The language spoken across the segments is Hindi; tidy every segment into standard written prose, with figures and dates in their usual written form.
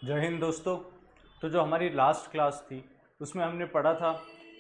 जय हिंद दोस्तों। तो जो हमारी लास्ट क्लास थी उसमें हमने पढ़ा था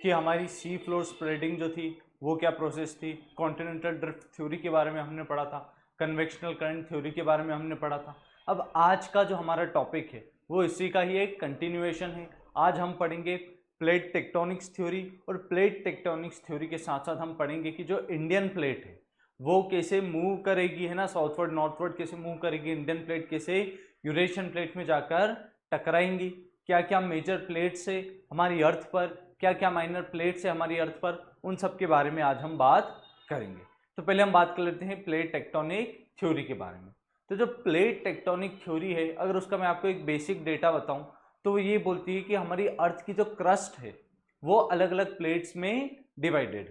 कि हमारी सी फ्लोर स्प्रेडिंग जो थी वो क्या प्रोसेस थी। कॉन्टिनेंटल ड्रिफ्ट थ्योरी के बारे में हमने पढ़ा था, कन्वेक्शनल करंट थ्योरी के बारे में हमने पढ़ा था। अब आज का जो हमारा टॉपिक है वो इसी का ही एक कंटिन्यूएशन है। आज हम पढ़ेंगे प्लेट टेक्टोनिक्स थ्योरी, और प्लेट टेक्टोनिक्स थ्योरी के साथ साथ हम पढ़ेंगे कि जो इंडियन प्लेट है वो कैसे मूव करेगी, है ना, साउथवर्ड नॉर्थवर्ड कैसे मूव करेगी, इंडियन प्लेट कैसे यूरेशियन प्लेट में जाकर टकराएंगी, क्या क्या मेजर प्लेट्स है हमारी अर्थ पर, क्या क्या माइनर प्लेट्स है हमारी अर्थ पर, उन सब के बारे में आज हम बात करेंगे। तो पहले हम बात कर लेते हैं प्लेट टेक्टोनिक थ्योरी के बारे में। तो जो प्लेट टेक्टोनिक थ्योरी है, अगर उसका मैं आपको एक बेसिक डेटा बताऊं तो वो ये बोलती है कि हमारी अर्थ की जो क्रस्ट है वो अलग अलग प्लेट्स में डिवाइडेड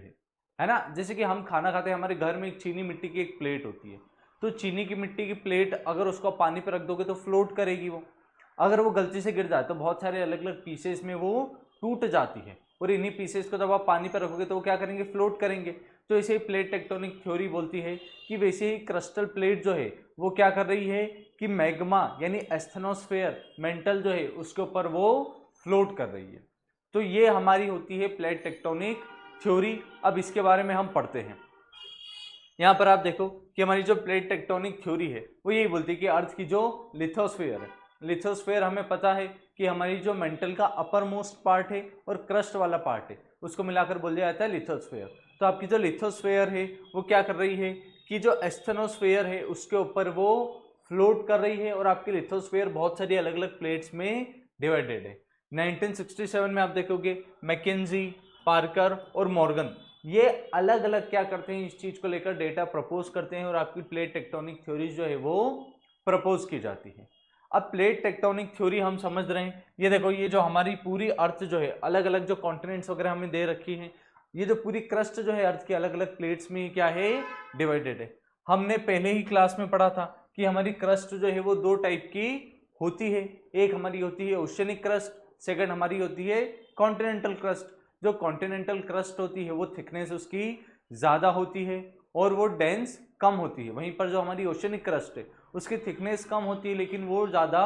है ना। जैसे कि हम खाना खाते हैं, हमारे घर में एक चीनी मिट्टी की एक प्लेट होती है, तो चीनी की मिट्टी की प्लेट अगर उसको पानी पर रख दोगे तो फ्लोट करेगी वो। अगर वो गलती से गिर जाए तो बहुत सारे अलग अलग पीसेस में वो टूट जाती है, और इन्हीं पीसेस को जब आप पानी पर रखोगे तो वो क्या करेंगे, फ्लोट करेंगे। तो इसे प्लेट टेक्टोनिक थ्योरी बोलती है कि वैसे ही क्रिस्टल प्लेट जो है वो क्या कर रही है कि मैग्मा यानी एस्थेनोस्फेयर मेंटल जो है उसके ऊपर वो फ्लोट कर रही है। तो ये हमारी होती है प्लेट टेक्टोनिक थ्योरी। अब इसके बारे में हम पढ़ते हैं। यहाँ पर आप देखो कि हमारी जो प्लेट टेक्टोनिक थ्योरी है वो यही बोलती है कि अर्थ की जो लिथोस्फेयर है, लिथोस्फेयर हमें पता है कि हमारी जो मेंटल का अपर मोस्ट पार्ट है और क्रस्ट वाला पार्ट है उसको मिलाकर बोल दिया जाता है लिथोस्फेयर। तो आपकी जो लिथोस्फेयर है वो क्या कर रही है कि जो एस्थेनोस्फेयर है उसके ऊपर वो फ्लोट कर रही है, और आपकी लिथोस्फेयर बहुत सारी अलग अलग प्लेट्स में डिवाइडेड है। 1967 में आप देखोगे मैकेंजी, पार्कर और मॉर्गन ये अलग अलग क्या करते हैं, इस चीज को लेकर डेटा प्रपोज करते हैं, और आपकी प्लेट टेक्टोनिक थ्योरीज जो है वो प्रपोज की जाती है। अब प्लेट टेक्टोनिक थ्योरी हम समझ रहे हैं, ये देखो ये जो हमारी पूरी अर्थ जो है अलग अलग जो कॉन्टिनेंट्स वगैरह हमें दे रखी है, ये जो पूरी क्रस्ट जो है अर्थ की अलग अलग प्लेट्स में क्या है, डिवाइडेड है। हमने पहले ही क्लास में पढ़ा था कि हमारी क्रस्ट जो है वो दो टाइप की होती है। एक हमारी होती है ओशियनिक क्रस्ट, सेकंड हमारी होती है कॉन्टिनेंटल क्रस्ट। जो कॉन्टिनेंटल क्रस्ट होती है वो थिकनेस उसकी ज़्यादा होती है और वो डेंस कम होती है। वहीं पर जो हमारी ओशियनिक क्रस्ट है उसकी थिकनेस कम होती है लेकिन वो ज़्यादा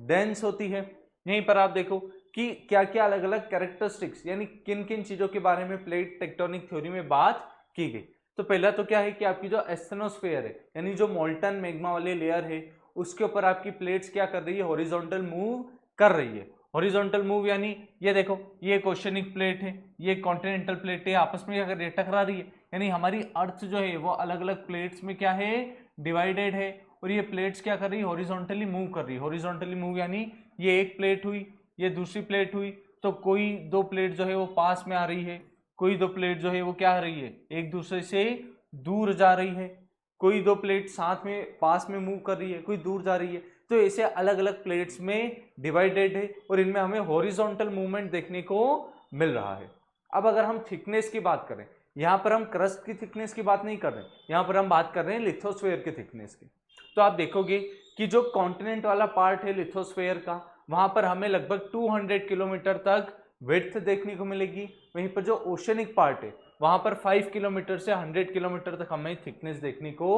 डेंस होती है। यहीं पर आप देखो कि क्या क्या अलग अलग कैरेक्टरिस्टिक्स यानी किन किन चीज़ों के बारे में प्लेट टेक्टोनिक थ्योरी में बात की गई। तो पहला तो क्या है कि आपकी जो एस्थेनोस्फेयर है यानी जो मोल्टन मैग्मा वाले लेयर है उसके ऊपर आपकी प्लेट्स क्या कर रही है, हॉरिजॉन्टल मूव कर रही है। हॉरिजॉन्टल मूव यानी ये देखो ये एक ओशियनिक प्लेट है, ये कॉन्टिनेंटल प्लेट है, आपस में अगर ये टकरा रही है यानी हमारी अर्थ जो है वो अलग अलग प्लेट्स में क्या है, डिवाइडेड है। और ये प्लेट्स क्या कर रही है, हॉरिजॉन्टली मूव कर रही है। हॉरिजॉन्टली मूव यानी ये एक प्लेट हुई, ये दूसरी प्लेट हुई, तो कोई दो प्लेट जो है वो पास में आ रही है, कोई दो प्लेट जो है वो क्या आ रही है, एक दूसरे से दूर जा रही है, कोई दो प्लेट साथ में पास में मूव कर रही है, कोई दूर जा रही है। तो ऐसे अलग अलग प्लेट्स में डिवाइडेड है और इनमें हमें हॉरिजॉन्टल मूवमेंट देखने को मिल रहा है। अब अगर हम थिकनेस की बात करें, यहां पर हम क्रस्ट की थिकनेस की बात नहीं कर रहे, यहां पर हम बात कर रहे हैं लिथोस्फेयर की थिकनेस की। तो आप देखोगे कि जो कॉन्टिनेंट वाला पार्ट है लिथोस्फेयर का, वहां पर हमें लगभग 200 किलोमीटर तक विड्थ देखने को मिलेगी। वहीं पर जो ओशनिक पार्ट है वहां पर 5 किलोमीटर से 100 किलोमीटर तक हमें थिकनेस देखने को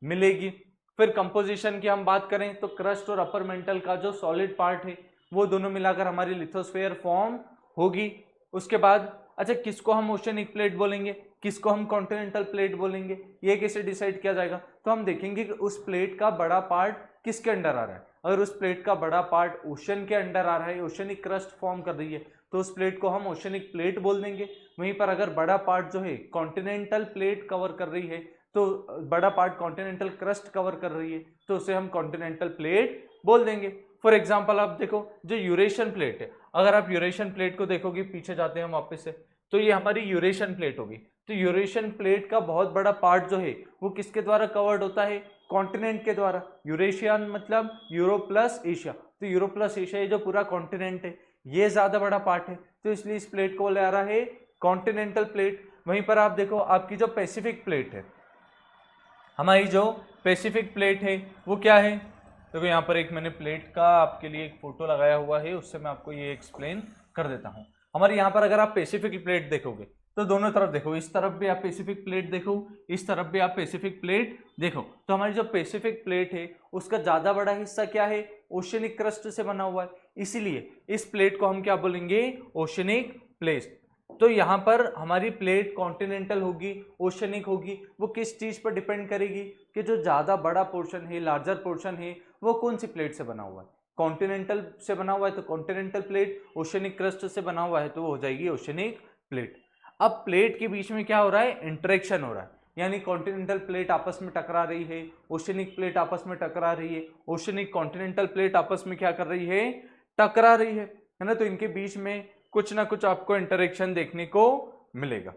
मिलेगी। फिर कंपोजिशन की हम बात करें तो क्रस्ट और अपर मेंटल का जो सॉलिड पार्ट है वो दोनों मिलाकर हमारी लिथोस्फेयर फॉर्म होगी। उसके बाद अच्छा किसको हम ओशनिक प्लेट बोलेंगे, किसको हम कॉन्टिनेंटल प्लेट बोलेंगे, ये कैसे डिसाइड किया जाएगा। तो हम देखेंगे कि उस प्लेट का बड़ा पार्ट किसके अंडर आ रहा है। अगर उस प्लेट का बड़ा पार्ट ओशन के अंडर आ रहा है, ओशनिक क्रस्ट फॉर्म कर रही है, तो उस प्लेट को हम ओशनिक प्लेट बोल देंगे। वहीं पर अगर बड़ा पार्ट जो है कॉन्टिनेंटल प्लेट कवर कर रही है, तो बड़ा पार्ट कॉन्टिनेंटल क्रस्ट कवर कर रही है, तो उसे हम कॉन्टिनेंटल प्लेट बोल देंगे। फॉर एग्जाम्पल आप देखो जो यूरेशियन प्लेट है, अगर आप यूरेशियन प्लेट को देखोगे, पीछे जाते हैं हम वापस से, तो ये हमारी यूरेशियन प्लेट होगी। तो यूरेशियन प्लेट का बहुत बड़ा पार्ट जो है वो किसके द्वारा कवर्ड होता है, कॉन्टिनेंट के द्वारा। यूरेशियन मतलब यूरोप प्लस एशिया, तो यूरोप प्लस एशिया ये जो पूरा कॉन्टिनेंट है ये ज्यादा बड़ा पार्ट है, तो इसलिए इस प्लेट को बोला जा रहा है कॉन्टिनेंटल प्लेट। वहीं पर आप देखो आपकी जो पैसिफिक प्लेट है, हमारी जो पैसिफिक प्लेट है वो क्या है। देखो यहाँ पर एक मैंने प्लेट का आपके लिए एक फोटो लगाया हुआ है, उससे मैं आपको ये एक्सप्लेन कर देता हूँ। हमारे यहाँ पर अगर आप पैसिफिक प्लेट देखोगे तो दोनों तरफ देखो, इस तरफ भी आप पैसिफिक प्लेट देखो, इस तरफ भी आप पैसिफिक प्लेट देखो, तो हमारी जो पैसिफिक प्लेट है उसका ज्यादा बड़ा हिस्सा क्या है, ओशनिक क्रस्ट से बना हुआ है, इसीलिए इस प्लेट को हम क्या बोलेंगे, ओशनिक प्लेट। तो यहाँ पर हमारी प्लेट कॉन्टिनेंटल होगी, ओशनिक होगी, वो किस चीज पर डिपेंड करेगी कि जो ज्यादा बड़ा पोर्शन है, लार्जर पोर्शन है, वो कौन सी प्लेट से बना हुआ है। कॉन्टिनेंटल से बना हुआ है तो कॉन्टिनेंटल प्लेट, ओशनिक क्रस्ट से बना हुआ है तो वो हो जाएगी ओशनिक प्लेट। अब प्लेट के बीच में क्या हो रहा है, इंटरेक्शन हो रहा है, यानी कॉन्टिनेंटल प्लेट आपस में टकरा रही है, ओशनिक प्लेट आपस में टकरा रही है, ओशनिक कॉन्टिनेंटल प्लेट आपस में क्या कर रही है, टकरा रही है ना। तो इनके बीच में कुछ ना कुछ आपको इंटरेक्शन देखने को मिलेगा,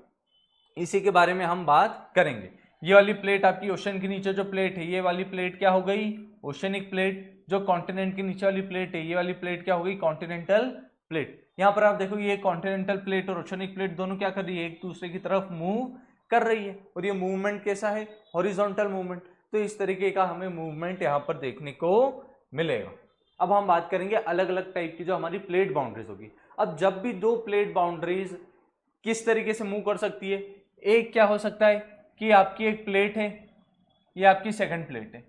इसी के बारे में हम बात करेंगे। ये वाली प्लेट आपकी ओशन के नीचे जो प्लेट है, ये वाली प्लेट क्या हो गई, ओशनिक प्लेट। जो कॉन्टिनेंट के नीचे वाली प्लेट है, ये वाली प्लेट क्या हो गई, कॉन्टिनेंटल प्लेट। यहाँ पर आप देखो ये कॉन्टिनेंटल प्लेट और ओशनिक प्लेट दोनों क्या कर रही है, एक दूसरे की तरफ मूव कर रही है, और ये मूवमेंट कैसा है, हॉरिजॉन्टल मूवमेंट। तो इस तरीके का हमें मूवमेंट यहाँ पर देखने को मिलेगा। अब हम बात करेंगे अलग अलग टाइप की जो हमारी प्लेट बाउंड्रीज होगी। अब जब भी दो प्लेट बाउंड्रीज किस तरीके से मूव कर सकती है, एक क्या हो सकता है कि आपकी एक प्लेट है, ये आपकी सेकंड प्लेट है।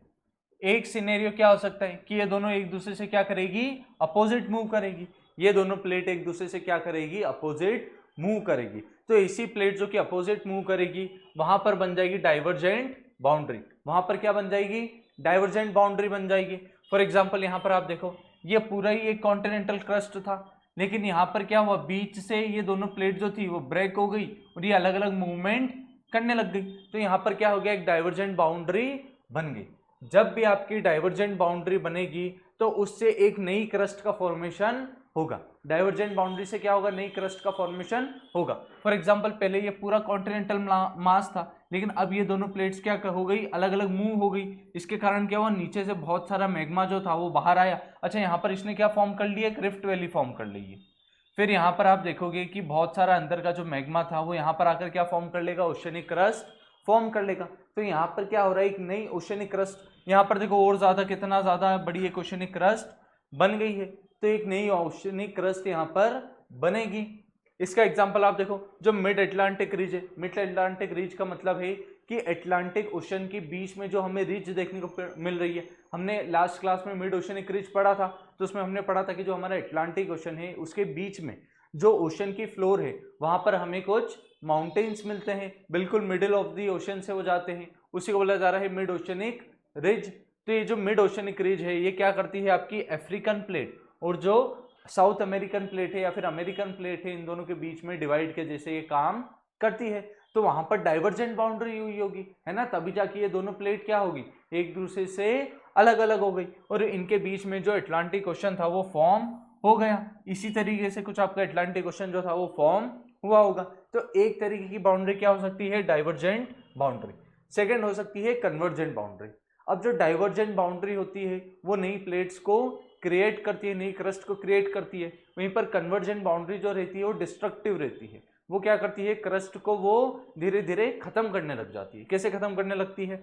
एक सिनेरियो क्या हो सकता है कि ये दोनों एक दूसरे से क्या करेगी, अपोजिट मूव करेगी। ये दोनों प्लेट एक दूसरे से क्या करेगी, अपोजिट मूव करेगी। तो इसी प्लेट जो कि अपोजिट मूव करेगी, वहां पर बन जाएगी डाइवर्जेंट बाउंड्री। वहां पर क्या बन जाएगी, डाइवर्जेंट बाउंड्री बन जाएगी। फॉर एग्जाम्पल यहाँ पर आप देखो, ये पूरा ही एक कॉन्टिनेंटल क्रस्ट था, लेकिन यहाँ पर क्या हुआ, बीच से ये दोनों प्लेट जो थी वो ब्रेक हो गई और ये अलग अलग मूवमेंट करने लग गई। तो यहाँ पर क्या हो गया, एक डाइवर्जेंट बाउंड्री बन गई। जब भी आपकी डाइवर्जेंट बाउंड्री बनेगी तो उससे एक नई क्रस्ट का फॉर्मेशन होगा। डाइवर्जेंट बाउंड्री से क्या होगा, नई क्रस्ट का फॉर्मेशन होगा। फॉर एग्जांपल पहले ये पूरा कॉन्टिनेंटल मास था, लेकिन अब ये दोनों प्लेट्स क्या हो गई, अलग अलग मूव हो गई। इसके कारण क्या हुआ, नीचे से बहुत सारा मैग्मा जो था वो बाहर आया। अच्छा, यहाँ पर इसने क्या फॉर्म कर लिया, एक रिफ्ट वैली फॉर्म कर ली है। फिर यहाँ पर आप देखोगे कि बहुत सारा अंदर का जो मैग्मा था वो यहाँ पर आकर क्या फॉर्म कर लेगा, ओशनिक क्रस्ट फॉर्म कर लेगा। तो यहाँ पर क्या हो रहा है, एक नई ओशनिक क्रस्ट, यहाँ पर देखो और ज्यादा, कितना ज्यादा बड़ी एक ओशनिक क्रस्ट बन गई है। तो एक नई ओशनिक क्रस्ट यहाँ पर बनेगी। इसका एग्जांपल आप देखो, जो मिड अटलांटिक रिज है, मिड अटलांटिक रिज का मतलब है कि अटलांटिक ओशन के बीच में जो हमें रिज देखने को मिल रही है। हमने लास्ट क्लास में मिड ओशनिक रिज पढ़ा था, तो उसमें हमने पढ़ा था कि जो हमारा अटलांटिक ओशन है उसके बीच में जो ओशन की फ्लोर है वहां पर हमें कुछ माउंटेन्स मिलते हैं, बिल्कुल मिडिल ऑफ द ओशन से वो जाते हैं, उसी को बोला जा रहा है मिड ओशनिक रिज। तो ये जो मिड ओशनिक रिज है ये क्या करती है, आपकी अफ्रीकन प्लेट और जो साउथ अमेरिकन प्लेट है या फिर अमेरिकन प्लेट है, इन दोनों के बीच में डिवाइड के जैसे ये काम करती है। तो वहां पर डाइवर्जेंट बाउंड्री हुई होगी, है ना, तभी जाके ये दोनों प्लेट क्या होगी, एक दूसरे से अलग अलग हो गई और इनके बीच में जो अटलांटिक ओशन था वो फॉर्म हो गया। इसी तरीके से कुछ आपका अटलांटिक ओशन जो था वो फॉर्म हुआ होगा। तो एक तरीके की बाउंड्री क्या हो सकती है, डाइवर्जेंट बाउंड्री। सेकेंड हो सकती है कन्वर्जेंट बाउंड्री। अब जो डाइवर्जेंट बाउंड्री होती है वो नई प्लेट्स को क्रिएट करती है, नई क्रस्ट को क्रिएट करती है। वहीं पर कन्वर्जेंट बाउंड्री जो रहती है वो डिस्ट्रक्टिव रहती है, वो क्या करती है, क्रस्ट को वो धीरे धीरे खत्म करने लग जाती है। कैसे खत्म करने लगती है,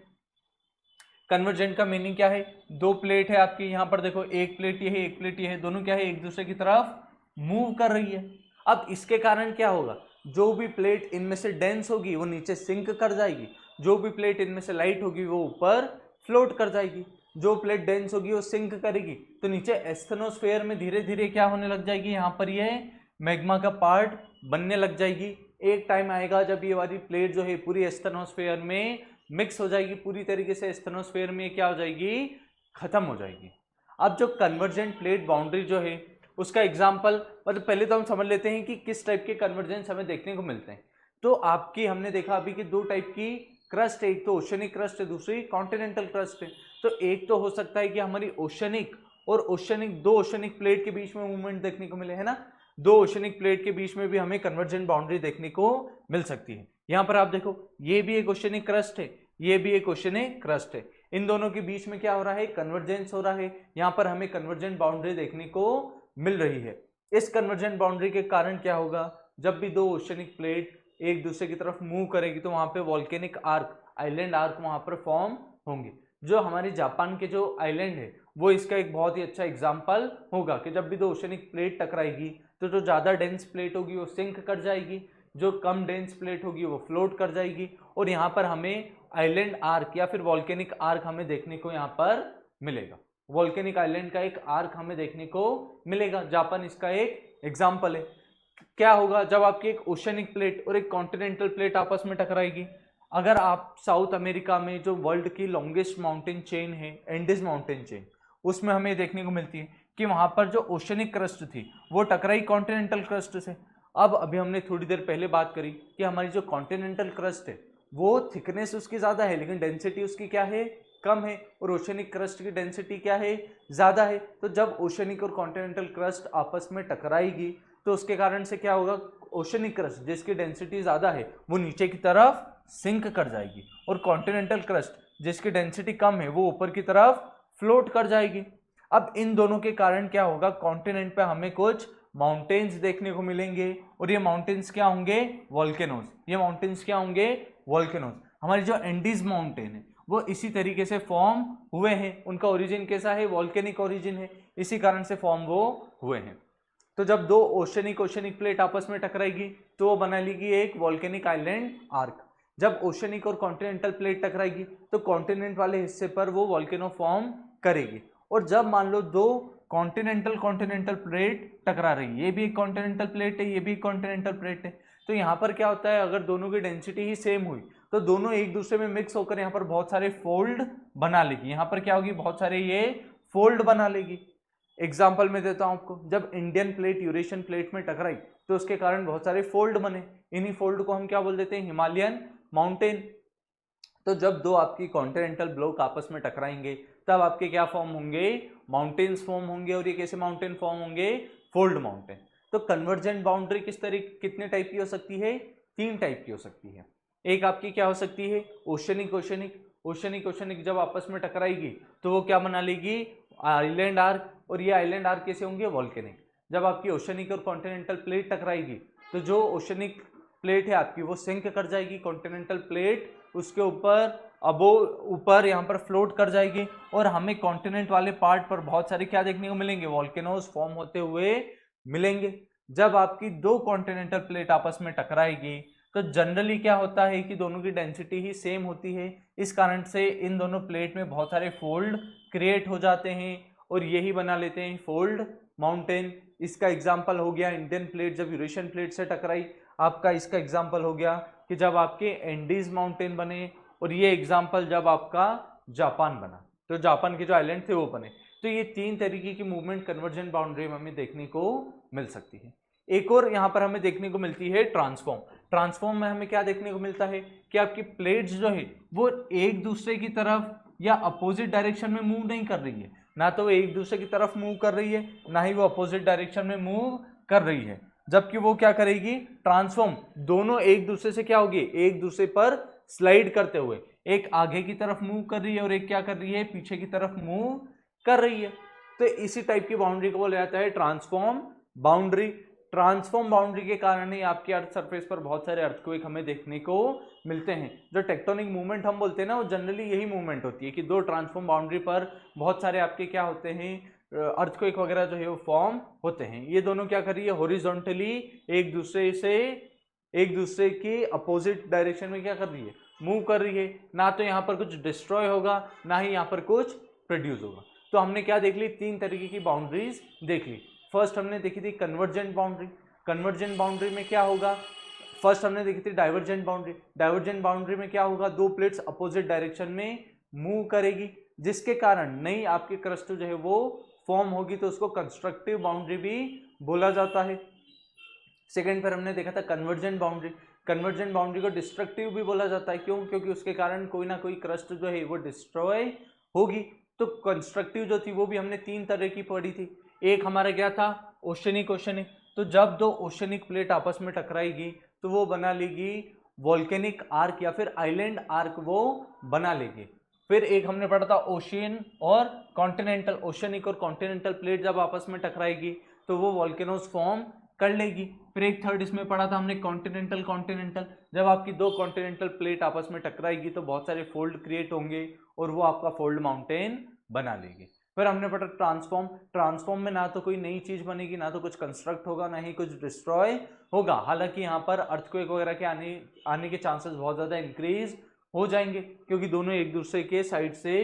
कन्वर्जेंट का मीनिंग क्या है, दो प्लेट है आपकी, यहाँ पर देखो एक प्लेट ये है, एक प्लेट ये है, दोनों क्या है, एक दूसरे की तरफ मूव कर रही है। अब इसके कारण क्या होगा, जो भी प्लेट इनमें से डेंस होगी वो नीचे सिंक कर जाएगी, जो भी प्लेट इनमें से लाइट होगी वो ऊपर फ्लोट कर जाएगी। जो प्लेट डेंस होगी वो सिंक करेगी तो नीचे एस्थेनोस्फेयर में धीरे धीरे क्या होने लग जाएगी, यहाँ पर ये मैग्मा का पार्ट बनने लग जाएगी। एक टाइम आएगा जब ये वाली प्लेट जो है पूरी एस्थेनोस्फेयर में मिक्स हो जाएगी, पूरी तरीके से एस्थेनोस्फेयर में क्या हो जाएगी, खत्म हो जाएगी। अब जो कन्वर्जेंट प्लेट बाउंड्री जो है उसका एग्जाम्पल, मतलब पहले तो हम समझ लेते हैं कि किस टाइप के कन्वर्जेंस हमें देखने को मिलते हैं। तो आपकी हमने देखा अभी कि दो टाइप की क्रस्ट है, एक तो ओशनिक क्रस्ट है, दूसरी कॉन्टिनेंटल क्रस्ट है। तो एक तो हो सकता है कि हमारी ओशनिक और ओशनिक, दो ओशनिक प्लेट के बीच में मूवमेंट देखने को मिले, है ना, दो ओशनिक प्लेट के बीच में भी हमें कन्वर्जेंट बाउंड्री देखने को मिल सकती है। यहाँ पर आप देखो ये भी एक ओशनिक क्रस्ट है, ये भी एक ओशनिक क्रस्ट है, इन दोनों के बीच में क्या हो रहा है, कन्वर्जेंस हो रहा है। यहाँ पर हमें कन्वर्जेंट बाउंड्री देखने को मिल रही है। इस कन्वर्जेंट बाउंड्री के कारण क्या होगा, जब भी दो ओशनिक प्लेट एक दूसरे की तरफ मूव करेगी तो वहां पे वॉल्केनिक आर्क, आइलैंड आर्क वहां पर फॉर्म होंगे। जो हमारे जापान के जो आइलैंड है वो इसका एक बहुत ही अच्छा एग्जाम्पल होगा कि जब भी दो ओशनिक प्लेट टकराएगी तो जो ज्यादा डेंस प्लेट होगी वो सिंक कर जाएगी, जो कम डेंस प्लेट होगी वो फ्लोट कर जाएगी और यहाँ पर हमें आइलैंड आर्क या फिर वॉल्केनिक आर्क हमें देखने को यहाँ पर मिलेगा। वॉल्केनिक आइलैंड का एक आर्क हमें देखने को मिलेगा। जापान इसका एक एग्जाम्पल है। क्या होगा जब आपकी एक ओशनिक प्लेट और एक कॉन्टिनेंटल प्लेट आपस में टकराएगी? अगर आप साउथ अमेरिका में जो वर्ल्ड की लॉन्गेस्ट माउंटेन चेन है, एंडीज माउंटेन चेन, उसमें हमें देखने को मिलती है कि वहां पर जो ओशनिक क्रस्ट थी वो टकराई कॉन्टिनेंटल क्रस्ट से। अब अभी हमने थोड़ी देर पहले बात करी कि हमारी जो कॉन्टिनेंटल क्रस्ट है वो थिकनेस उसकी ज्यादा है लेकिन डेंसिटी उसकी क्या है, कम है, और ओशनिक क्रस्ट की डेंसिटी क्या है, ज्यादा है। तो जब ओशनिक और कॉन्टिनेंटल क्रस्ट आपस में टकराएगी तो उसके कारण से क्या होगा, ओशनिक क्रस्ट जिसकी डेंसिटी ज्यादा है वो नीचे की तरफ सिंक कर जाएगी, और कॉन्टिनेंटल क्रस्ट जिसकी डेंसिटी कम है वो ऊपर की तरफ फ्लोट कर जाएगी। अब इन दोनों के कारण क्या होगा, कॉन्टिनेंट पे हमें कुछ माउंटेन्स देखने को मिलेंगे, और ये माउंटेन्स क्या होंगे, वॉल्केनोज। ये माउंटेन्स क्या होंगे, वॉल्केनोज। हमारी जो एंडीज माउंटेन है वो इसी तरीके से फॉर्म हुए हैं। उनका ओरिजिन कैसा है, वॉल्केनिक ओरिजिन है, इसी कारण से फॉर्म वो हुए हैं। तो जब दो ओशनिक प्लेट आपस में टकराएगी तो वो बना लेगी एक वॉल्केनिक आइलैंड आर्क। जब ओशनिक और कॉन्टिनेंटल प्लेट टकराएगी तो कॉन्टिनेंट वाले हिस्से पर वो वॉल्केनो फॉर्म करेगी। और जब मान लो दो कॉन्टिनेंटल प्लेट टकरा रही है, ये भी एक कॉन्टिनेंटल प्लेट है, ये भी एक कॉन्टिनेंटल प्लेट है, तो यहाँ पर क्या होता है, अगर दोनों की डेंसिटी ही सेम हुई तो दोनों एक दूसरे में मिक्स होकर यहाँ पर बहुत सारे फोल्ड बना लेगी। यहाँ पर क्या होगी, बहुत सारे ये फोल्ड बना लेगी। एग्जाम्पल में देता हूं आपको, जब इंडियन प्लेट यूरेशियन प्लेट में टकराई तो उसके कारण बहुत सारे फोल्ड बने। इन्हीं फोल्ड को हम क्या बोल देते हैं, हिमालयन माउंटेन। तो जब दो आपकी कॉन्टिनेंटल ब्लॉक आपस में टकराएंगे तब आपके क्या फॉर्म होंगे, माउंटेन्स फॉर्म होंगे। और ये कैसे माउंटेन फॉर्म होंगे, फोल्ड माउंटेन। तो कन्वर्जेंट बाउंड्री कितने टाइप की हो सकती है, 3 टाइप की हो सकती है। एक आपकी क्या हो सकती है, ओशनिक जब आपस में टकराएगी तो वो क्या बना लेगी, आइलैंड आर्क। और ये आइलैंड आर्क कैसे होंगे, वॉल्केनिक। जब आपकी ओशनिक और कॉन्टिनेंटल प्लेट टकराएगी तो जो ओशनिक प्लेट है आपकी वो सिंक कर जाएगी, कॉन्टिनेंटल प्लेट उसके ऊपर यहाँ पर फ्लोट कर जाएगी, और हमें कॉन्टिनेंट वाले पार्ट पर बहुत सारे क्या देखने को मिलेंगे, वॉल्केनोज फॉर्म होते हुए मिलेंगे। जब आपकी दो कॉन्टिनेंटल प्लेट आपस में टकराएगी तो जनरली क्या होता है कि दोनों की डेंसिटी ही सेम होती है, इस कारण से इन दोनों प्लेट में बहुत सारे फोल्ड क्रिएट हो जाते हैं और यही बना लेते हैं फोल्ड माउंटेन। इसका एग्जाम्पल हो गया इंडियन प्लेट जब यूरेशियन प्लेट से टकराई, आपका इसका एग्जाम्पल हो गया कि जब आपके एंडीज माउंटेन बने, और ये एग्जाम्पल जब आपका जापान बना, तो जापान के जो आइलैंड थे वो बने। तो ये 3 तरीके की मूवमेंट कन्वर्जेंट बाउंड्री में हमें देखने को मिल सकती है। एक और यहाँ पर हमें देखने को मिलती है ट्रांसफॉर्म में हमें क्या देखने को मिलता है कि आपकी प्लेट्स जो है वो एक दूसरे की तरफ या अपोजिट डायरेक्शन में मूव नहीं कर रही है, ना तो वो एक दूसरे की तरफ मूव कर रही है ना ही वो अपोजिट डायरेक्शन में मूव कर रही है, जबकि वो क्या करेगी, ट्रांसफॉर्म दोनों एक दूसरे से क्या होगी, एक दूसरे पर स्लाइड करते हुए एक आगे की तरफ मूव कर रही है और एक क्या कर रही है, पीछे की तरफ मूव कर रही है। तो इसी टाइप की बाउंड्री को बोला जाता है ट्रांसफॉर्म बाउंड्री। ट्रांसफॉर्म बाउंड्री के कारण ही आपकी अर्थ सरफेस पर बहुत सारे अर्थक्वेक हमें देखने को मिलते हैं। जो टेक्टोनिक मूवमेंट हम बोलते हैं ना, वो जनरली यही मूवमेंट होती है कि दो ट्रांसफॉर्म बाउंड्री पर बहुत सारे आपके क्या होते हैं, अर्थक्वेक वगैरह जो है वो फॉर्म होते हैं। ये दोनों क्या कर रही है, हॉरिजॉन्टली एक दूसरे के अपोजिट डायरेक्शन में क्या कर रही है, मूव कर रही है। ना तो यहाँ पर कुछ डिस्ट्रॉय होगा ना ही यहाँ पर कुछ प्रोड्यूस होगा। तो हमने क्या देख ली, 3 तरीके की बाउंड्रीज देख ली। फर्स्ट हमने देखी थी कन्वर्जेंट बाउंड्री। कन्वर्जेंट बाउंड्री में क्या होगा, फर्स्ट हमने देखी थी डाइवर्जेंट बाउंड्री। डाइवर्जेंट बाउंड्री में क्या होगा, दो प्लेट्स अपोजिट डायरेक्शन में मूव करेगी जिसके कारण नई आपकी क्रस्ट जो है वो फॉर्म होगी, तो उसको कंस्ट्रक्टिव बाउंड्री भी बोला जाता है। सेकेंड पर हमने देखा था कन्वर्जेंट बाउंड्री। कन्वर्जेंट बाउंड्री को डिस्ट्रक्टिव भी बोला जाता है, क्यों, क्योंकि उसके कारण कोई ना कोई क्रस्ट जो है वो डिस्ट्रॉय होगी। तो कंस्ट्रक्टिव जो थी वो भी हमने 3 तरह की पढ़ी थी। एक हमारा क्या था, ओशनिक। तो जब दो ओशनिक प्लेट आपस में टकराएगी तो वो बना लेगी वॉल्केनिक आर्क या फिर आइलैंड आर्क वो बना लेगी। फिर एक हमने पढ़ा था ओशियन और कॉन्टिनेंटल। ओशनिक और कॉन्टिनेंटल प्लेट जब आपस में टकराएगी तो वो वॉल्केनोज फॉर्म कर लेगी। फिर एक थर्ड इसमें पढ़ा था हमने कॉन्टिनेंटल। जब आपकी दो कॉन्टिनेंटल प्लेट आपस में टकराएगी तो बहुत सारे फोल्ड क्रिएट होंगे और वो आपका फोल्ड माउंटेन बना लेगी। फिर हमने पढ़ा ट्रांसफॉर्म में ना तो कोई नई चीज बनेगी, ना तो कुछ कंस्ट्रक्ट होगा, ना ही कुछ डिस्ट्रॉय होगा। हालांकि यहाँ पर अर्थक्वेक वगैरह के आने के चांसेस बहुत ज्यादा इंक्रीज हो जाएंगे क्योंकि दोनों एक दूसरे के साइड से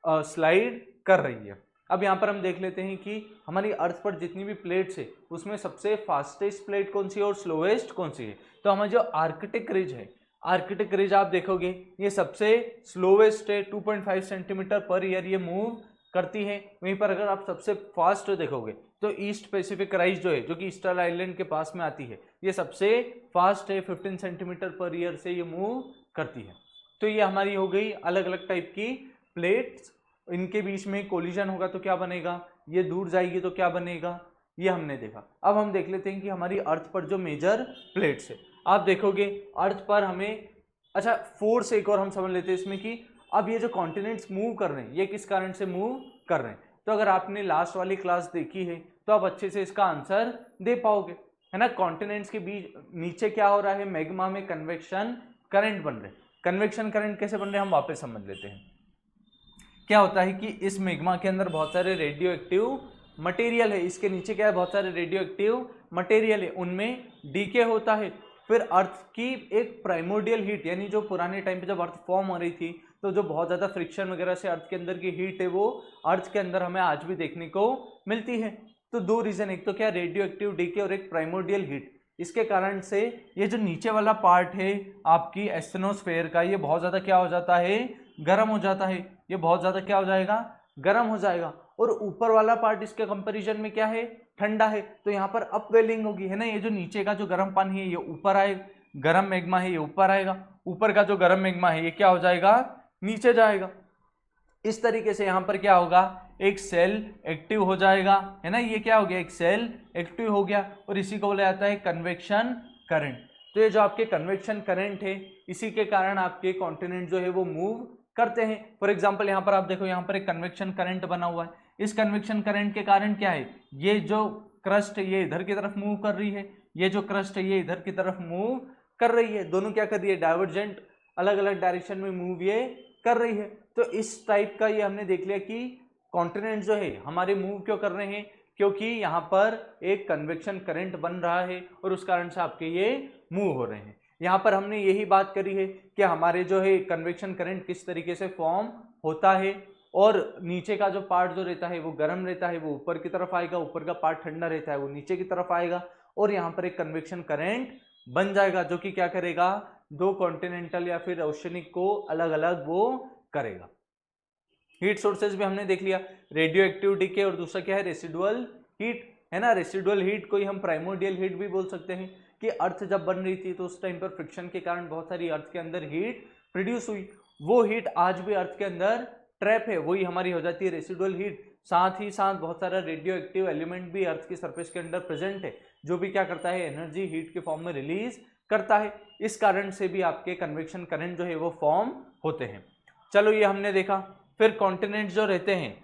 स्लाइड कर रही है। अब यहाँ पर हम देख लेते हैं कि हमारी अर्थ पर जितनी भी प्लेट्स है उसमें सबसे फास्टेस्ट प्लेट कौन सी है और स्लोएस्ट कौन सी है। तो हमारी जो आर्कटिक रिज है, आर्कटिक रिज आप देखोगे ये सबसे स्लोएस्ट है, 2.5 सेंटीमीटर पर ईयर ये मूव करती है। वहीं पर अगर आप सबसे फास्ट देखोगे तो ईस्ट पैसिफिक राइज जो है, जो कि ईस्टर आइलैंड के पास में आती है, ये सबसे फास्ट है, 15 सेंटीमीटर पर ईयर से ये मूव करती है। तो ये हमारी हो गई अलग अलग टाइप की प्लेट्स, इनके बीच में कोलिजन होगा तो क्या बनेगा, ये दूर जाएगी तो क्या बनेगा, ये हमने देखा। अब हम देख लेते हैं कि हमारी अर्थ पर जो मेजर प्लेट्स है, आप देखोगे अर्थ पर हमें, अच्छा फोर्स एक और हम समझ लेते हैं इसमें कि अब ये जो कॉन्टिनेंट्स मूव कर रहे हैं ये किस कारण से मूव कर रहे हैं। तो अगर आपने लास्ट वाली क्लास देखी है तो आप अच्छे से इसका आंसर दे पाओगे, है ना। कॉन्टिनेंट्स के बीच नीचे क्या हो रहा है, मैग्मा में कन्वेक्शन करंट बन रहे हैं। कन्वेक्शन करंट कैसे बन रहे हैं हम वापस समझ लेते हैं। क्या होता है कि इस मैग्मा के अंदर बहुत सारे रेडियो एक्टिव मटेरियल है, इसके नीचे क्या है, बहुत सारे रेडियो एक्टिव मटेरियल है, उनमें डीके होता है। फिर अर्थ की एक प्राइमोर्डियल हीट, यानी जो पुराने टाइम पे जब अर्थ फॉर्म हो रही थी तो जो बहुत ज़्यादा फ्रिक्शन वगैरह से अर्थ के अंदर की हीट है वो अर्थ के अंदर हमें आज भी देखने को मिलती है। तो दो रीज़न, एक तो क्या रेडियो एक्टिव डीके और एक प्राइमोर्डियल हीट, इसके कारण से ये जो नीचे वाला पार्ट है आपकी एस्टेनोस्फेयर का, ये बहुत ज़्यादा क्या हो जाता है, गर्म हो जाता है। ये बहुत ज़्यादा क्या हो जाएगा, गर्म हो जाएगा। और ऊपर वाला पार्ट इसके कंपैरिजन में क्या है, ठंडा है। तो यहाँ पर अपवेलिंग होगी, है ना। ये जो नीचे का जो गर्म पानी है ये ऊपर आएगा, गर्म मैग्मा है ये ऊपर आएगा, ऊपर का जो गर्म मैग्मा है ये क्या हो जाएगा, नीचे जाएगा। इस तरीके से यहाँ पर क्या होगा, एक सेल एक्टिव हो जाएगा, है ना। ये क्या हो गया, एक सेल एक्टिव हो गया, और इसी को बोला जाता है कन्वेक्शन करंट। तो ये जो आपके कन्वेक्शन करंट है इसी के कारण आपके कॉन्टिनेंट जो है वो मूव करते हैं। फॉर एग्जाम्पल यहाँ पर आप देखो, यहाँ पर एक कन्वेक्शन करंट बना हुआ है। इस कन्वेक्शन करंट के कारण क्या है, ये जो क्रस्ट है ये इधर की तरफ मूव कर रही है, ये जो क्रस्ट है ये इधर की तरफ मूव कर रही है। दोनों क्या कर रही है, डाइवर्जेंट अलग अलग डायरेक्शन में मूव ये कर रही है। तो इस टाइप का ये हमने देख लिया कि कॉन्टिनेंट जो है हमारे मूव क्यों कर रहे हैं, क्योंकि यहाँ पर एक कन्वेक्शन करंट बन रहा है और उस कारण से आपके ये मूव हो रहे हैं। यहाँ पर हमने यही बात करी है कि हमारे जो है कन्वेक्शन करंट किस तरीके से फॉर्म होता है, और नीचे का जो पार्ट जो रहता है वो गर्म रहता है, वो ऊपर की तरफ आएगा, ऊपर का पार्ट ठंडा रहता है वो नीचे की तरफ आएगा, और यहाँ पर एक कन्वेक्शन करंट बन जाएगा जो कि क्या करेगा, दो कॉन्टिनेंटल या फिर ओशनिक को अलग अलग वो करेगा। हीट सोर्सेज भी हमने देख लिया, रेडियो एक्टिव डीके और दूसरा क्या है, रेसिडुअल हीट, है ना। रेसिडुअल हीट को ही हम प्राइमोर्डियल हीट भी बोल सकते हैं कि अर्थ जब बन रही थी तो उस टाइम पर फ्रिक्शन के कारण बहुत सारी अर्थ के अंदर हीट प्रोड्यूस हुई, वो हीट आज भी अर्थ के अंदर ट्रैप है, वही हमारी हो जाती है रेसिडुअल हीट। साथ ही साथ बहुत सारा रेडियो एक्टिव एलिमेंट भी अर्थ की सरफेस के अंदर प्रेजेंट है, जो भी क्या करता है, एनर्जी हीट के फॉर्म में रिलीज करता है। इस कारण से भी आपके कन्वेक्शन करंट जो है वो फॉर्म होते हैं। चलो ये हमने देखा। फिर कॉन्टिनेंट जो रहते हैं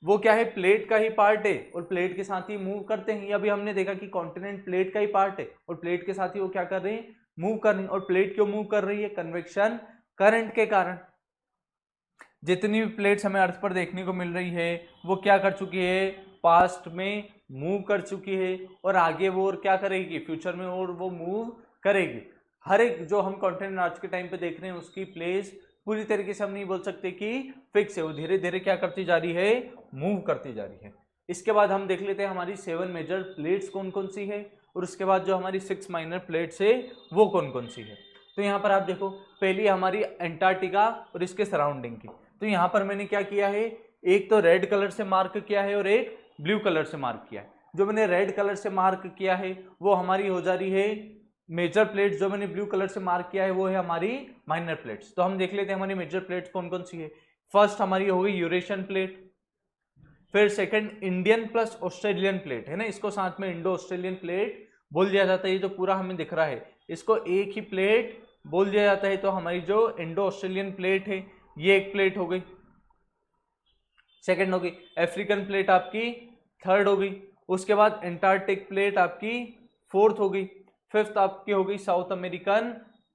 वो क्या है, प्लेट का ही पार्ट है और प्लेट के साथ ही मूव करते हैं। अभी हमने देखा कि कॉन्टिनेंट प्लेट का ही पार्ट है और प्लेट के साथ ही वो क्या कर रहे हैं, मूव कर रहे हैं। और प्लेट क्यों मूव कर रही है, कन्वेक्शन करंट के कारण। जितनी भी प्लेट्स हमें अर्थ पर देखने को मिल रही है वो क्या कर चुकी है, पास्ट में मूव कर चुकी है, और आगे वो और क्या करेगी, फ्यूचर में और वो मूव करेगी। हर एक जो हम कॉन्टिनेंट आज के टाइम पे देख रहे हैं उसकी प्लेस पूरी तरीके से हम नहीं बोल सकते कि फिक्स है, वो धीरे धीरे क्या करती जा रही है, मूव करती जा रही है। इसके बाद हम देख लेते हैं हमारी 7 मेजर प्लेट्स कौन कौन सी है, और उसके बाद जो हमारी 6 माइनर प्लेट्स है वो कौन कौन सी है। तो यहाँ पर आप देखो, पहली हमारी एंटार्क्टिका और इसके सराउंडिंग की। तो यहाँ पर मैंने क्या किया है, एक तो रेड कलर से मार्क किया है और एक ब्लू कलर से मार्क किया है। जो मैंने रेड कलर से मार्क किया है वो हमारी हो जा रही है मेजर प्लेट्स, जो मैंने ब्लू कलर से मार्क किया है वो है हमारी माइनर प्लेट्स। तो हम देख लेते हैं हमारी मेजर प्लेट्स कौन कौन सी है। फर्स्ट हमारी हो गई यूरेशियन प्लेट, फिर second Indian plus Australian plate, है ना। इसको साथ में इंडो ऑस्ट्रेलियन प्लेट बोल दिया जाता है। ये जो पूरा हमें दिख रहा है इसको एक ही प्लेट बोल दिया जाता है। तो हमारी जो इंडो ऑस्ट्रेलियन प्लेट है ये एक प्लेट हो गई, सेकंड हो गई। अफ्रीकन प्लेट आपकी थर्ड हो गई। उसके बाद एंटार्क्टिक प्लेट आपकी फोर्थ हो गई। फिफ्थ आपकी हो गई साउथ अमेरिकन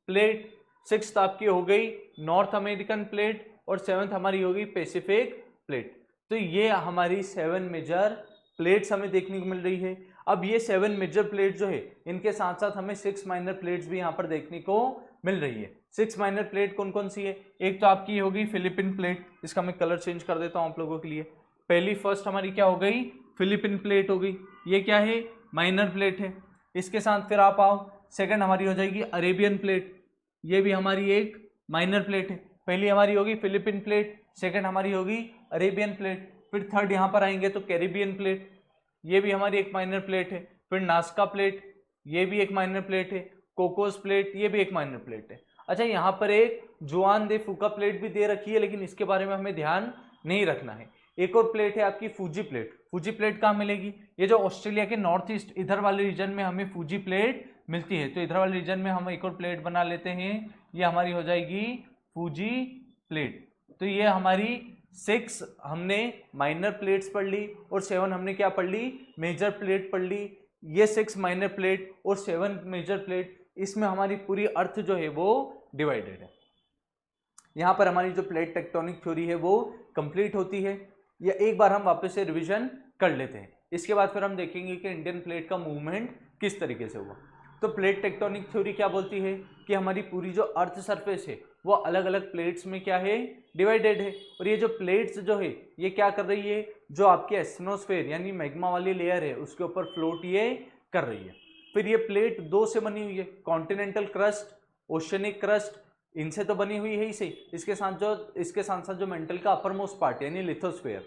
प्लेट। सिक्स्थ आपकी हो गई नॉर्थ अमेरिकन प्लेट, और सेवंथ हमारी हो गई पैसिफिक प्लेट। तो ये हमारी 7 मेजर प्लेट्स हमें देखने को मिल रही है। अब ये 7 मेजर प्लेट जो है इनके साथ साथ हमें 6 माइनर प्लेट्स भी यहाँ पर देखने को मिल रही है। 6 माइनर प्लेट कौन कौन सी है, एक तो आपकी होगी फिलिपिन प्लेट, इसका मैं कलर चेंज कर देता हूँ आप लोगों के लिए। पहली फर्स्ट हमारी क्या हो गई, फिलिपिन प्लेट हो गई, ये क्या है, माइनर प्लेट है। इसके साथ फिर आप आओ, सेकंड हमारी हो जाएगी अरेबियन प्लेट, ये भी हमारी एक माइनर प्लेट है। पहली हमारी होगी फिलिपिन प्लेट, सेकंड हमारी होगी अरेबियन प्लेट, फिर थर्ड यहाँ पर आएंगे तो कैरिबियन प्लेट, ये भी हमारी एक माइनर प्लेट है। फिर नास्का प्लेट, ये भी एक माइनर प्लेट है। कोकोस प्लेट, ये भी एक माइनर प्लेट है। अच्छा, यहाँ पर एक जुआन दे फूका प्लेट भी दे रखी है, लेकिन इसके बारे में हमें ध्यान नहीं रखना है। एक और प्लेट है आपकी फूजी प्लेट। फूजी प्लेट कहाँ मिलेगी, ये जो ऑस्ट्रेलिया के नॉर्थ ईस्ट इधर वाले रीजन में हमें फूजी प्लेट मिलती है, तो इधर वाले रीजन में हम एक और प्लेट बना लेते हैं, ये हमारी हो जाएगी फूजी प्लेट। तो ये हमारी 6 हमने माइनर प्लेट्स पढ़ ली और 7 हमने क्या पढ़ ली, मेजर प्लेट पढ़ ली। ये 6 माइनर प्लेट और 7 मेजर प्लेट, इसमें हमारी पूरी अर्थ जो है वो डिवाइडेड है। यहाँ पर हमारी जो प्लेट टेक्टोनिक थ्योरी है वो कंप्लीट होती है। या एक बार हम वापस से रिवीजन कर लेते हैं, इसके बाद फिर हम देखेंगे कि इंडियन प्लेट का मूवमेंट किस तरीके से हुआ। तो प्लेट टेक्टोनिक थ्योरी क्या बोलती है कि हमारी पूरी जो अर्थ सरफेस है वो अलग अलग प्लेट्स में क्या है, डिवाइडेड है। और ये जो प्लेट्स जो है ये क्या कर रही है, जो आपके एस्टेनोस्फेयर यानी मैग्मा वाली लेयर है उसके ऊपर फ्लोट ये कर रही है। फिर ये प्लेट 2 से बनी हुई है, कॉन्टिनेंटल क्रस्ट, ओशनिक क्रस्ट, इनसे तो बनी हुई है ही सही। इसके साथ साथ जो मेंटल का अपर मोस्ट पार्ट यानी लिथोस्फेयर,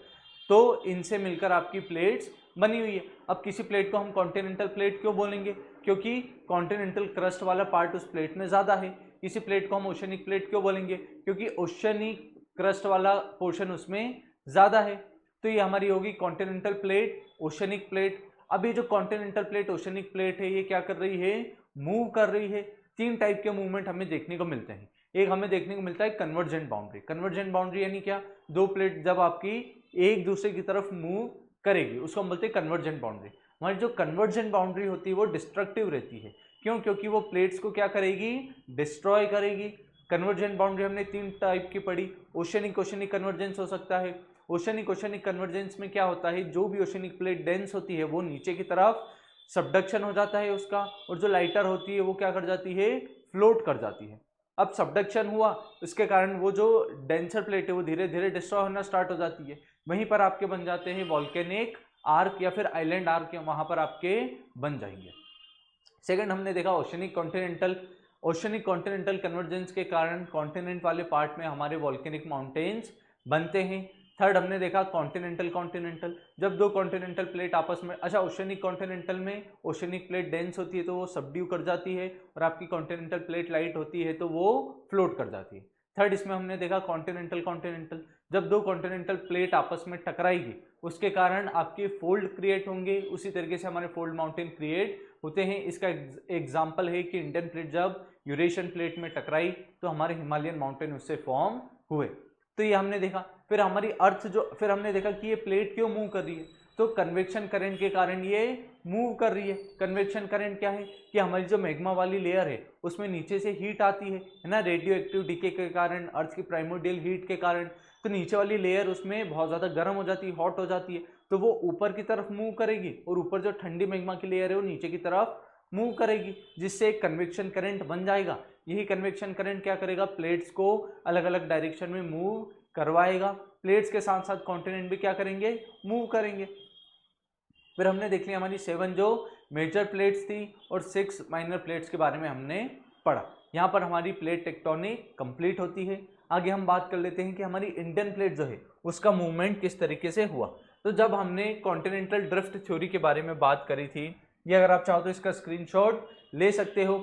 तो इनसे मिलकर आपकी प्लेट्स बनी हुई है। अब किसी प्लेट को हम कॉन्टिनेंटल प्लेट क्यों बोलेंगे, क्योंकि कॉन्टिनेंटल क्रस्ट वाला पार्ट उस प्लेट में ज़्यादा है। किसी प्लेट को हम ओशनिक प्लेट क्यों बोलेंगे, क्योंकि ओशनिक क्रस्ट वाला पोर्शन उसमें ज़्यादा है। तो ये हमारी होगी कॉन्टिनेंटल प्लेट, ओशनिक प्लेट। अब ये जो कॉन्टिनेंटल प्लेट, ओशनिक प्लेट है, ये क्या कर रही है, मूव कर रही है। 3 टाइप के मूवमेंट हमें देखने को मिलते हैं। एक हमें देखने को मिलता है कन्वर्जेंट बाउंड्री। कन्वर्जेंट बाउंड्री यानी क्या, 2 प्लेट जब आपकी एक दूसरे की तरफ मूव करेगी उसको हम बोलते हैं कन्वर्जेंट बाउंड्री। हमारी जो कन्वर्जेंट बाउंड्री होती है वो डिस्ट्रक्टिव रहती है। क्यों, क्योंकि वो प्लेट्स को क्या करेगी, डिस्ट्रॉय करेगी। कन्वर्जेंट बाउंड्री हमने 3 टाइप की पढ़ी। ओशनिक कन्वर्जेंस हो सकता है। ओशनिक कन्वर्जेंस में क्या होता है, जो भी ओशनिक प्लेट डेंस होती है वो नीचे की तरफ सबडक्शन हो जाता है उसका, और जो लाइटर होती है वो क्या कर जाती है, फ्लोट कर जाती है। अब सबडक्शन हुआ, इसके कारण वो जो डेंसर प्लेट है वो धीरे धीरे डिस्ट्रॉय होना स्टार्ट हो जाती है। वहीं पर आपके बन जाते हैं वॉल्केनिक आर्क या फिर आइलैंड आर्क, वहां पर आपके बन जाएंगे। सेकंड हमने देखा ओशनिक कॉन्टिनेंटल कन्वर्जेंस के कारण कॉन्टिनेंट वाले पार्ट में हमारे वॉल्केनिक माउंटेन्स बनते हैं। थर्ड हमने देखा कॉन्टिनेंटल, जब 2 कॉन्टिनेंटल प्लेट आपस में, अच्छा ओशनिक कॉन्टिनेंटल में ओशनिक प्लेट डेंस होती है तो वो सबड्यू कर जाती है, और आपकी कॉन्टिनेंटल प्लेट लाइट होती है तो वो फ्लोट कर जाती है। थर्ड इसमें हमने देखा कॉन्टिनेंटल, जब 2 कॉन्टिनेंटल प्लेट आपस में टकराएगी उसके कारण आपके फोल्ड क्रिएट होंगे। उसी तरीके से हमारे फोल्ड माउंटेन क्रिएट होते हैं। इसका एग्जाम्पल है कि इंडियन प्लेट जब यूरेशियन प्लेट में टकराई तो हमारे हिमालयन माउंटेन उससे फॉर्म हुए। तो ये हमने देखा। फिर हमारी अर्थ फिर हमने देखा कि ये प्लेट क्यों मूव कर रही है, तो कन्वेक्शन करंट के कारण ये मूव कर रही है। कन्वेक्शन करंट क्या है कि हमारी जो मैग्मा वाली लेयर है उसमें नीचे से हीट आती है ना, रेडियो एक्टिव डीके के कारण, अर्थ की प्राइमोर्डियल हीट के कारण। तो नीचे वाली लेयर उसमें बहुत ज़्यादा गर्म हो जाती है, हॉट हो जाती है, तो वो ऊपर की तरफ मूव करेगी, और ऊपर जो ठंडी मैग्मा की लेयर है वो नीचे की तरफ मूव करेगी, जिससे एक कन्वेक्शन करंट बन जाएगा। यही कन्वेक्शन करंट क्या करेगा, प्लेट्स को अलग अलग डायरेक्शन में मूव करवाएगा। प्लेट्स के साथ साथ कॉन्टिनेंट भी क्या करेंगे, मूव करेंगे। फिर हमने देख लिया हमारी 7 जो मेजर प्लेट्स थी और 6 माइनर प्लेट्स के बारे में हमने पढ़ा। यहाँ पर हमारी प्लेट टेक्टोनिक कंप्लीट होती है। आगे हम बात कर लेते हैं कि हमारी इंडियन प्लेट जो है उसका मूवमेंट किस तरीके से हुआ। तो जब हमने कॉन्टिनेंटल ड्रिफ्ट थ्योरी के बारे में बात करी थी, ये अगर आप चाहो तो इसका स्क्रीनशॉट ले सकते हो।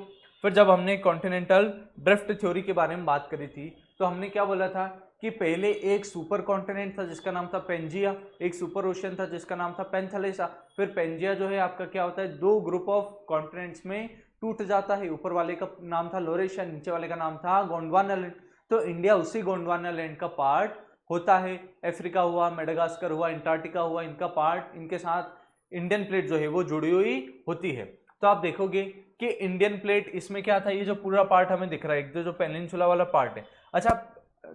फिर जब हमने कॉन्टिनेंटल ड्रिफ्ट थ्योरी के बारे में बात करी थी तो हमने क्या बोला था कि पहले एक सुपर कॉन्टिनेंट था जिसका नाम था पेंजिया, एक सुपर ओशन था जिसका नाम था पेंथलेसा। फिर पेंजिया जो है आपका क्या होता है, 2 ग्रुप ऑफ कॉन्टिनेंट्स में टूट जाता है। ऊपर वाले का नाम था लोरेशिया, नीचे वाले का नाम था गोंडवाना लैंड। तो इंडिया उसी गोंडवाना लैंड का पार्ट होता है। अफ्रीका हुआ, मेडागास्कर हुआ, अंटार्कटिका हुआ, इनका पार्ट, इनके साथ इंडियन प्लेट जो है वो जुड़ी हुई होती है। तो आप देखोगे कि इंडियन प्लेट इसमें क्या था, ये जो पूरा पार्ट हमें दिख रहा है, जो पेनिनसुला वाला पार्ट है, अच्छा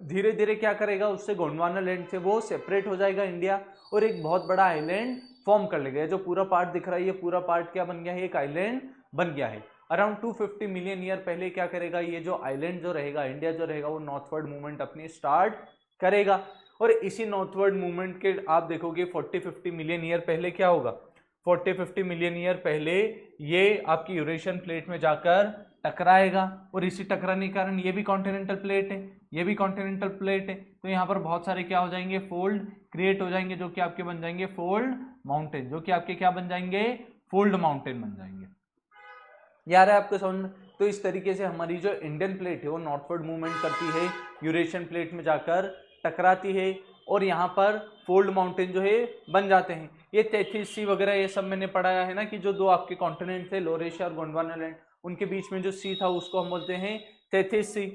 धीरे धीरे क्या करेगा, उससे गोंडवाना लैंड से वो सेपरेट हो जाएगा इंडिया, और एक बहुत बड़ा आइलैंड फॉर्म कर लेगा। जो पूरा पार्ट दिख रहा है ये पूरा पार्ट क्या बन गया है, एक आइलैंड बन गया है। अराउंड 250 मिलियन ईयर पहले क्या करेगा, ये जो आइलैंड जो रहेगा, इंडिया जो रहेगा, वो नॉर्थवर्ड मूवमेंट अपनी स्टार्ट करेगा। और इसी नॉर्थवर्ड मूवमेंट के आप देखोगे 40-50 मिलियन ईयर पहले क्या होगा, 40-50 मिलियन ईयर पहले ये आपकी यूरेशियन प्लेट में जाकर टकराएगा और इसी टकराने के कारण ये भी कॉन्टिनेंटल प्लेट है, ये भी कॉन्टिनेंटल प्लेट है, तो यहाँ पर बहुत सारे क्या हो जाएंगे, फोल्ड क्रिएट हो जाएंगे, जो कि आपके बन जाएंगे फोल्ड माउंटेन, जो कि आपके क्या बन जाएंगे, फोल्ड माउंटेन बन जाएंगे। यार है आपको समझ में? तो इस तरीके से हमारी जो इंडियन प्लेट है वो नॉर्थवर्ड मूवमेंट करती है, यूरेशियन प्लेट में जाकर टकराती है और यहाँ पर फोल्ड माउंटेन जो है बन जाते हैं। ये 33 सी वगैरह ये सब मैंने पढ़ाया है ना, कि जो दो आपके कॉन्टिनेंट थे लोअर एशिया और गोंडवाना लैंड, उनके बीच में जो सी था उसको हम बोलते हैं 33 सी।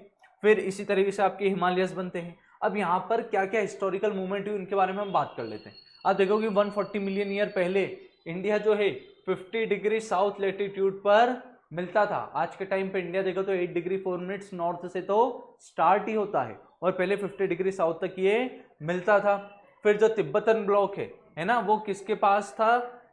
फिर इसी तरीके से आपके हिमालयस बनते हैं। अब यहाँ पर क्या क्या हिस्टोरिकल मूवमेंट हुई उनके बारे में हम बात कर लेते हैं। आप देखोगे 140 मिलियन ईयर पहले इंडिया जो है 50 डिग्री साउथ लेटीट्यूड पर मिलता था। आज के टाइम पे इंडिया देखो तो 8 डिग्री 4 मिनट्स नॉर्थ से तो स्टार्ट ही होता है और पहले 50 डिग्री साउथ तक ये मिलता था। फिर जो तिब्बतन ब्लॉक है ना, वो किसके पास था,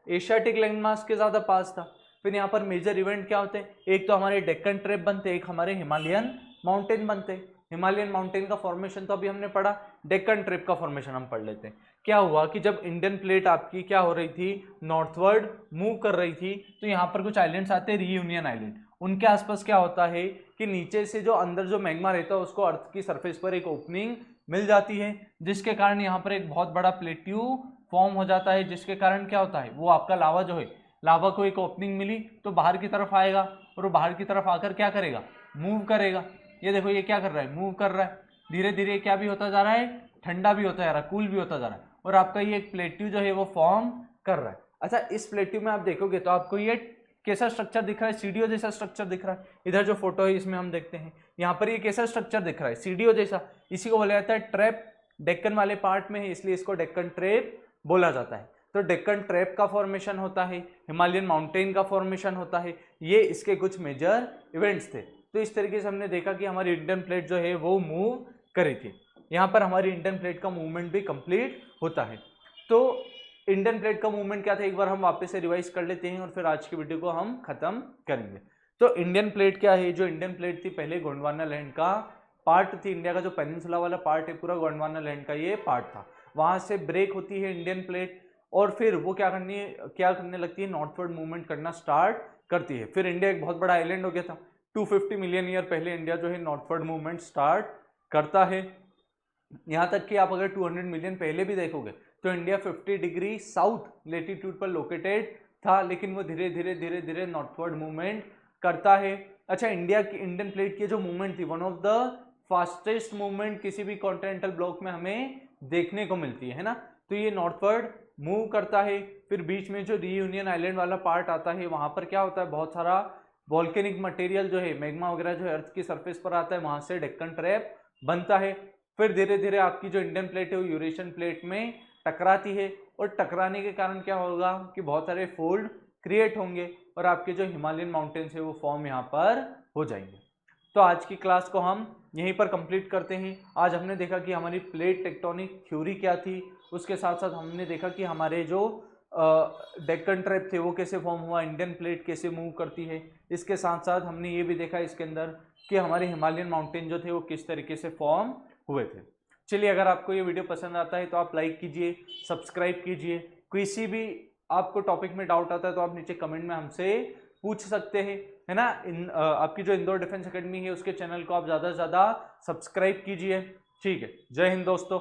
एशियाटिक लैंडमास के ज्यादा पास था। फिर यहाँ पर मेजर इवेंट क्या होते हैं, एक तो हमारे डेक्कन ट्रेप बनते, एक हमारे हिमालयन माउंटेन बनते। हिमालयन माउंटेन का फॉर्मेशन तो अभी हमने पढ़ा, डेक्कन ट्रेप का फॉर्मेशन हम पढ़ लेते हैं। क्या हुआ कि जब इंडियन प्लेट आपकी क्या हो रही थी, नॉर्थवर्ड मूव कर रही थी, तो यहाँ पर कुछ आइलैंड्स आते हैं, रीयूनियन आइलैंड। उनके आसपास क्या होता है कि नीचे से जो अंदर जो मैग्मा रहता है उसको अर्थ की सरफेस पर एक ओपनिंग मिल जाती है, जिसके कारण यहाँ पर एक बहुत बड़ा प्लेट्यू फॉर्म हो जाता है, जिसके कारण क्या होता है, वो आपका लावा जो है, लावा को एक ओपनिंग मिली तो बाहर की तरफ आएगा और वो बाहर की तरफ आकर क्या करेगा, मूव करेगा। ये देखो ये क्या कर रहा है, मूव कर रहा है, धीरे धीरे क्या भी होता जा रहा है, ठंडा भी होता जा रहा है, कूल भी होता जा रहा है, और आपका ये एक प्लेट्यू जो है वो फॉर्म कर रहा है। अच्छा, इस प्लेट्यू में आप देखोगे तो आपको ये कैसा स्ट्रक्चर दिख रहा है, सीडीओ जैसा स्ट्रक्चर दिख रहा है। इधर जो फोटो है इसमें हम देखते हैं, यहाँ पर ये कैसा स्ट्रक्चर दिख रहा है, सीडीओ जैसा। इसी को बोला जाता है ट्रैप, डेक्कन वाले पार्ट में है इसलिए इसको डेक्कन ट्रैप बोला जाता है। तो डेक्कन ट्रैप का फॉर्मेशन होता है, हिमालयन माउंटेन का फॉर्मेशन होता है, ये इसके कुछ मेजर इवेंट्स थे। तो इस तरीके से हमने देखा कि हमारी इंडियन प्लेट जो है वो मूव करी थी। यहाँ पर हमारी इंडियन प्लेट का मूवमेंट भी कंप्लीट होता है। तो इंडियन प्लेट का मूवमेंट क्या था, एक बार हम वापस से रिवाइज कर लेते हैं और फिर आज की वीडियो को हम खत्म करेंगे। तो इंडियन प्लेट क्या है, जो इंडियन प्लेट थी पहले गोंडवाना लैंड का पार्ट थी। इंडिया का जो पेनिनसुला वाला पार्ट है पूरा गोंडवाना लैंड का ये पार्ट था। वहां से ब्रेक होती है इंडियन प्लेट और फिर वो क्या करने लगती है, नॉर्थवर्ड मूवमेंट करना स्टार्ट करती है। फिर इंडिया एक बहुत बड़ा आइलैंड हो गया था। 250 मिलियन ईयर पहले इंडिया जो है नॉर्थवर्ड मूवमेंट स्टार्ट करता है। यहाँ तक कि आप अगर 200 मिलियन पहले भी देखोगे तो इंडिया 50 डिग्री साउथ लेटीट्यूड पर लोकेटेड था, लेकिन वो धीरे धीरे नॉर्थवर्ड मूवमेंट करता है। अच्छा, इंडियन प्लेट की जो मूवमेंट थी, one of the fastest movement किसी भी कॉन्टिनेंटल ब्लॉक में हमें देखने को मिलती है ना। तो ये नॉर्थवर्ड मूव करता है। फिर बीच में जो रीयूनियन आइलैंड वाला पार्ट आता है, वहां पर क्या होता है, बहुत सारा वॉल्केनिक मटेरियल जो है, मैग्मा वगैरह जो है अर्थ की सरफेस पर आता है, वहां से डेक्कन ट्रैप बनता है। फिर धीरे धीरे आपकी जो इंडियन प्लेट है वो यूरेशियन प्लेट में टकराती है और टकराने के कारण क्या होगा कि बहुत सारे फोल्ड क्रिएट होंगे और आपके जो हिमालयन माउंटेन्स है वो फॉर्म यहाँ पर हो जाएंगे। तो आज की क्लास को हम यहीं पर कंप्लीट करते हैं। आज हमने देखा कि हमारी प्लेट टेक्टोनिक थ्योरी क्या थी, उसके साथ साथ हमने देखा कि हमारे जो डेक्कन ट्रैप थे वो कैसे फॉर्म हुआ, इंडियन प्लेट कैसे मूव करती है। इसके साथ साथ हमने ये भी देखा इसके अंदर कि हमारे हिमालयन माउंटेन जो थे वो किस तरीके से फॉर्म हुए थे। चलिए, अगर आपको ये वीडियो पसंद आता है तो आप लाइक कीजिए, सब्सक्राइब कीजिए। किसी भी आपको टॉपिक में डाउट आता है तो आप नीचे कमेंट में हमसे पूछ सकते हैं, है ना। आपकी जो इंदौर डिफेंस एकेडमी है उसके चैनल को आप ज़्यादा से ज़्यादा सब्सक्राइब कीजिए। ठीक है, जय हिंद दोस्तों।